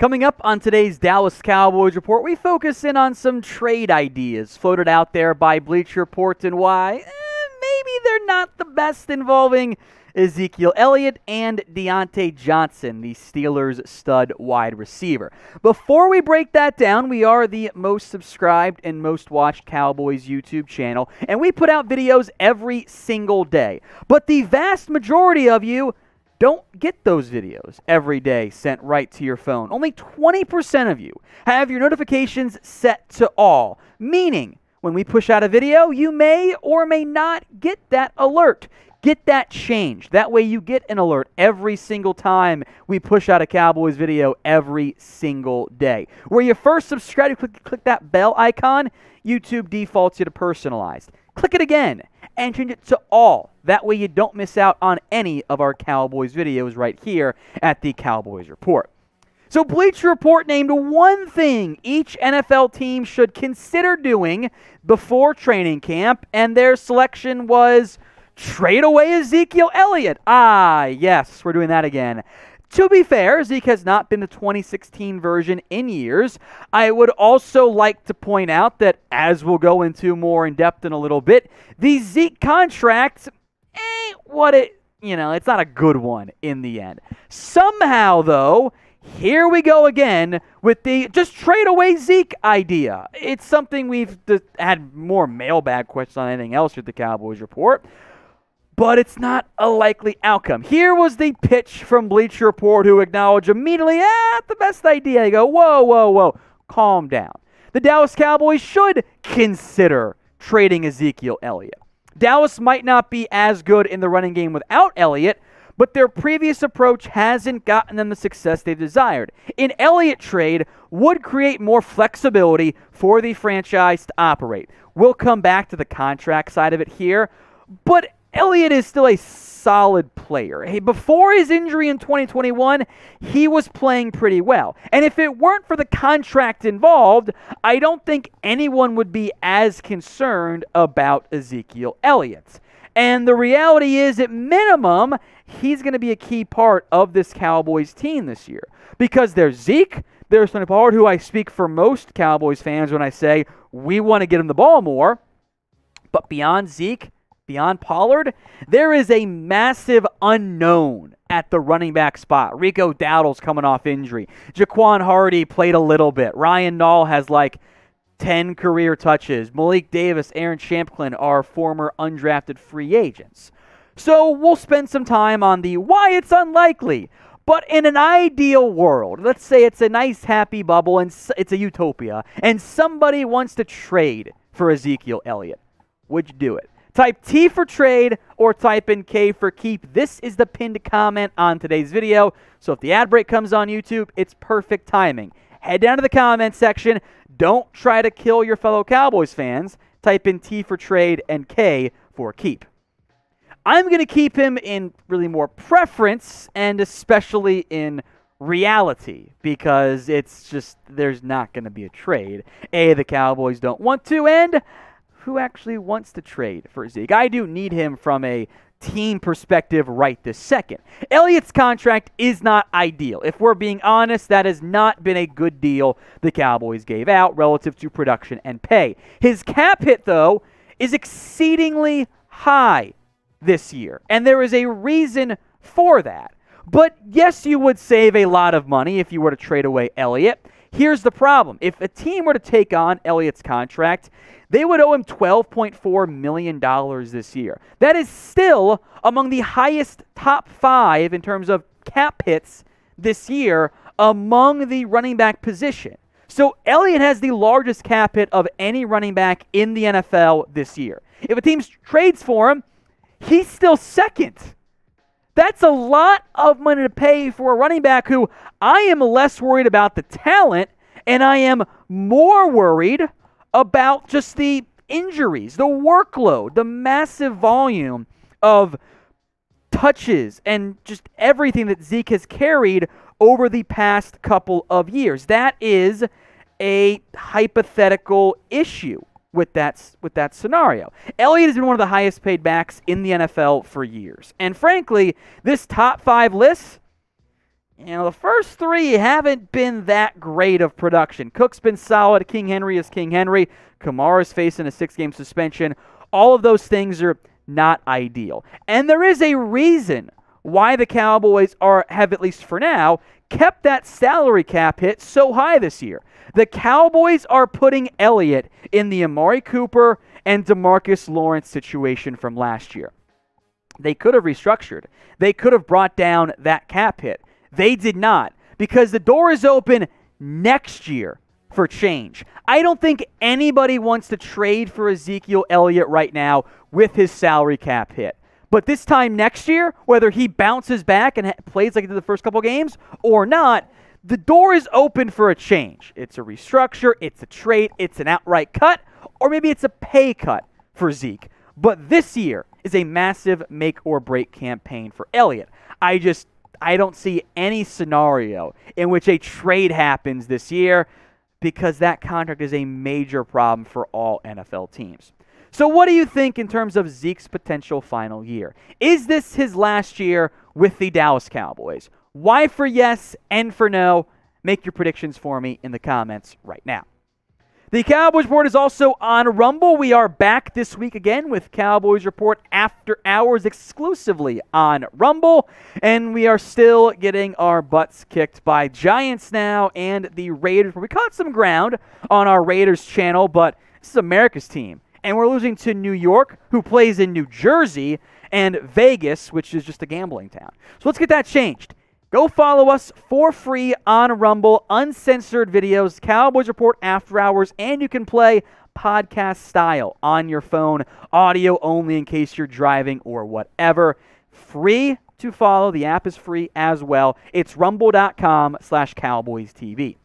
Coming up on today's Dallas Cowboys Report, we focus in on some trade ideas floated out there by Bleacher Report and why maybe they're not the best, involving Ezekiel Elliott and Diontae Johnson, the Steelers stud wide receiver. Before we break that down, we are the most subscribed and most watched Cowboys YouTube channel, and we put out videos every single day. But the vast majority of you don't get those videos every day sent right to your phone. Only 20% of you have your notifications set to all, meaning when we push out a video, you may or may not get that alert. Get that changed. That way you get an alert every single time we push out a Cowboys video every single day. Where you first subscribe, click that bell icon, YouTube defaults you to personalized. Click it again and change it to all. That way you don't miss out on any of our Cowboys videos right here at the Cowboys Report. So Bleacher Report named one thing each NFL team should consider doing before training camp, and their selection was trade away Ezekiel Elliott. Ah, yes, we're doing that again. To be fair, Zeke has not been the 2016 version in years. I would also like to point out that, as we'll go into more in depth in a little bit, the Zeke contract ain't what it's not a good one in the end. Somehow, though, here we go again with the just trade away Zeke idea. It's something we've had more mailbag questions on anything else with the Cowboys Report, but it's not a likely outcome. Here was the pitch from Bleacher Report, who acknowledged immediately, the best idea. You go, whoa, calm down. The Dallas Cowboys should consider trading Ezekiel Elliott. Dallas might not be as good in the running game without Elliott, but their previous approach hasn't gotten them the success they desired. An Elliott trade would create more flexibility for the franchise to operate. We'll come back to the contract side of it here, but Elliott is still a solid player. Hey, before his injury in 2021, he was playing pretty well. And if it weren't for the contract involved, I don't think anyone would be as concerned about Ezekiel Elliott. And the reality is, at minimum, he's going to be a key part of this Cowboys team this year. Because there's Zeke, there's Tony Pollard, who I speak for most Cowboys fans when I say we want to get him the ball more. But beyond Zeke, beyond Pollard, there is a massive unknown at the running back spot. Rico Dowdle's coming off injury. Jaquan Hardy played a little bit. Ryan Nall has 10 career touches. Malik Davis, Aaron Champlin are former undrafted free agents. So we'll spend some time on the why it's unlikely. But in an ideal world, let's say it's a nice happy bubble and it's a utopia, and somebody wants to trade for Ezekiel Elliott, would you do it? Type T for trade or type in K for keep. This is the pinned comment on today's video. So if the ad break comes on YouTube, it's perfect timing. Head down to the comment section. Don't try to kill your fellow Cowboys fans. Type in T for trade and K for keep. I'm going to keep him in really more preference and especially in reality, because it's just there's not going to be a trade. The Cowboys don't want to, and who actually wants to trade for Zeke? I do need him from a team perspective right this second. Elliott's contract is not ideal. If we're being honest, that has not been a good deal the Cowboys gave out relative to production and pay. His cap hit, though, is exceedingly high this year, and there is a reason for that. But yes, you would save a lot of money if you were to trade away Elliott. Here's the problem. If a team were to take on Elliott's contract, they would owe him $12.4 million this year. That is still among the highest top 5 in terms of cap hits this year among the running back position. So Elliott has the largest cap hit of any running back in the NFL this year. If a team trades for him, he's still second. That's a lot of money to pay for a running back who I am less worried about the talent, and I am more worried about just the injuries, the workload, the massive volume of touches, and just everything that Zeke has carried over the past couple of years. That is a hypothetical issue with that scenario. Elliott has been one of the highest paid backs in the NFL for years. And frankly, this top 5 list, the first three haven't been that great of production. Cook's been solid. King Henry is King Henry. Kamara's facing a 6-game suspension. All of those things are not ideal. And there is a reason why the Cowboys have, at least for now, kept that salary cap hit so high this year. The Cowboys are putting Elliott in the Amari Cooper and DeMarcus Lawrence situation from last year. They could have restructured. They could have brought down that cap hit. They did not, because the door is open next year for change. I don't think anybody wants to trade for Ezekiel Elliott right now with his salary cap hit. But this time next year, whether he bounces back and plays like he did the first couple games or not, the door is open for a change. It's a restructure, it's a trade, it's an outright cut, or maybe it's a pay cut for Zeke. But this year is a massive make or break campaign for Elliott. I don't see any scenario in which a trade happens this year, because that contract is a major problem for all NFL teams. So what do you think in terms of Zeke's potential final year? Is this his last year with the Dallas Cowboys? Why for yes and for no? Make your predictions for me in the comments right now. The Cowboys Report is also on Rumble. We are back this week again with Cowboys Report After Hours exclusively on Rumble. And we are still getting our butts kicked by Giants now and the Raiders. We caught some ground on our Raiders channel, but this is America's team. And we're losing to New York, who plays in New Jersey, and Vegas, which is just a gambling town. So let's get that changed. Go follow us for free on Rumble, uncensored videos, Cowboys Report After Hours, and you can play podcast style on your phone, audio only in case you're driving or whatever. Free to follow. The app is free as well. It's rumble.com/CowboysTV.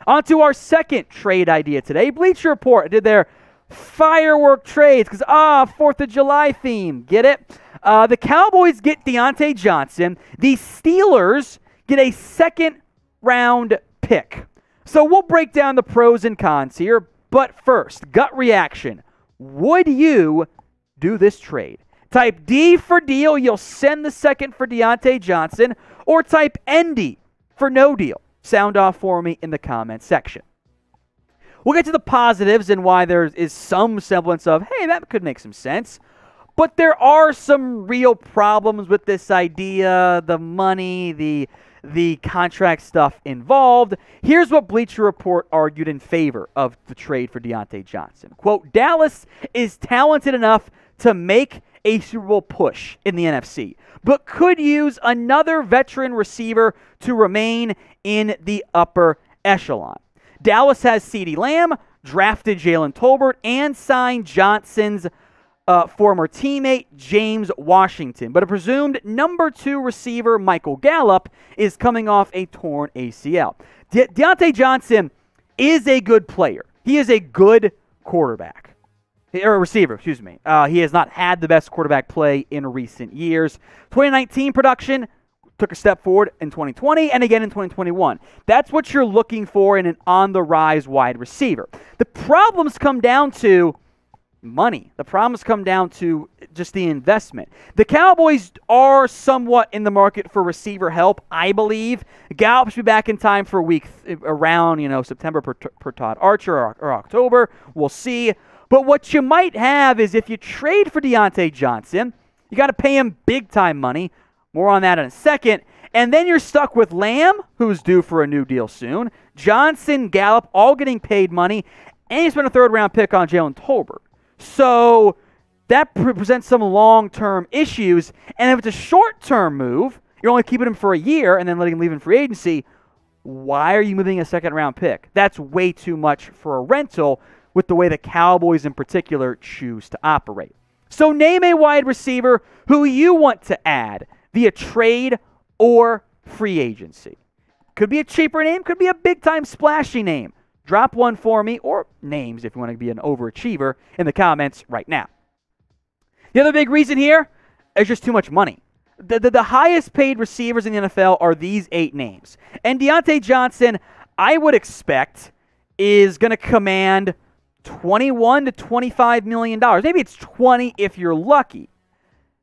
On to our second trade idea today. Bleacher Report did their firework trades because, 4th of July theme. Get it? The Cowboys get Diontae Johnson. The Steelers get a second-round pick. So we'll break down the pros and cons here. But first, gut reaction. Would you do this trade? Type D for deal. You'll send the second for Diontae Johnson. Or type ND for no deal. Sound off for me in the comments section. We'll get to the positives and why there is some semblance of, hey, that could make some sense. But there are some real problems with this idea, the money, the contract stuff involved. Here's what Bleacher Report argued in favor of the trade for Diontae Johnson. Quote, Dallas is talented enough to make a Super Bowl push in the NFC, but could use another veteran receiver to remain in the upper echelon. Dallas has CeeDee Lamb, drafted Jalen Tolbert, and signed Johnson's former teammate James Washington. But a presumed number 2 receiver, Michael Gallup, is coming off a torn ACL. Diontae Johnson is a good player. He is a good quarterback. Or receiver, excuse me. He has not had the best quarterback play in recent years. 2019 production took a step forward in 2020 and again in 2021. That's what you're looking for in an on-the-rise wide receiver. The problems come down to money. The problems come down to just the investment. The Cowboys are somewhat in the market for receiver help, I believe. Gallup should be back in time for around September per Todd Archer or October. We'll see. But what you might have is if you trade for Diontae Johnson, you got to pay him big-time money. More on that in a second. And then you're stuck with Lamb, who's due for a new deal soon, Johnson, Gallup, all getting paid money, and you spent a third-round pick on Jalen Tolbert. So that presents some long-term issues. And if it's a short-term move, you're only keeping him for a year and then letting him leave in free agency, why are you moving a second-round pick? That's way too much for a rental with the way the Cowboys in particular choose to operate. So name a wide receiver who you want to add via trade or free agency. Could be a cheaper name, could be a big-time splashy name. Drop one for me, or names if you want to be an overachiever, in the comments right now. The other big reason here is just too much money. The highest paid receivers in the NFL are these 8 names. And Diontae Johnson, I would expect, is going to command $21 to $25 million. Maybe it's 20 if you're lucky.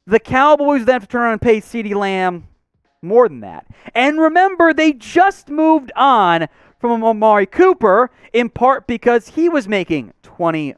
The Cowboys then have to turn around and pay CeeDee Lamb more than that. And remember, they just moved on from Amari Cooper, in part because he was making $20+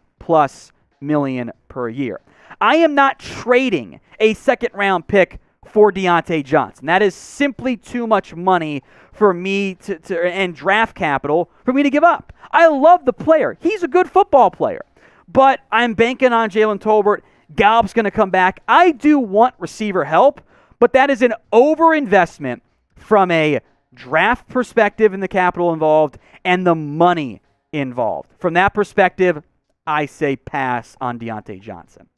million per year. I am not trading a second-round pick for Diontae Johnson. That is simply too much money for me and draft capital for me to give up. I love the player. He's a good football player. But I'm banking on Jalen Tolbert. Gallup's going to come back. I do want receiver help, but that is an overinvestment from a draft perspective in the capital involved and the money involved. From that perspective, I say pass on Diontae Johnson.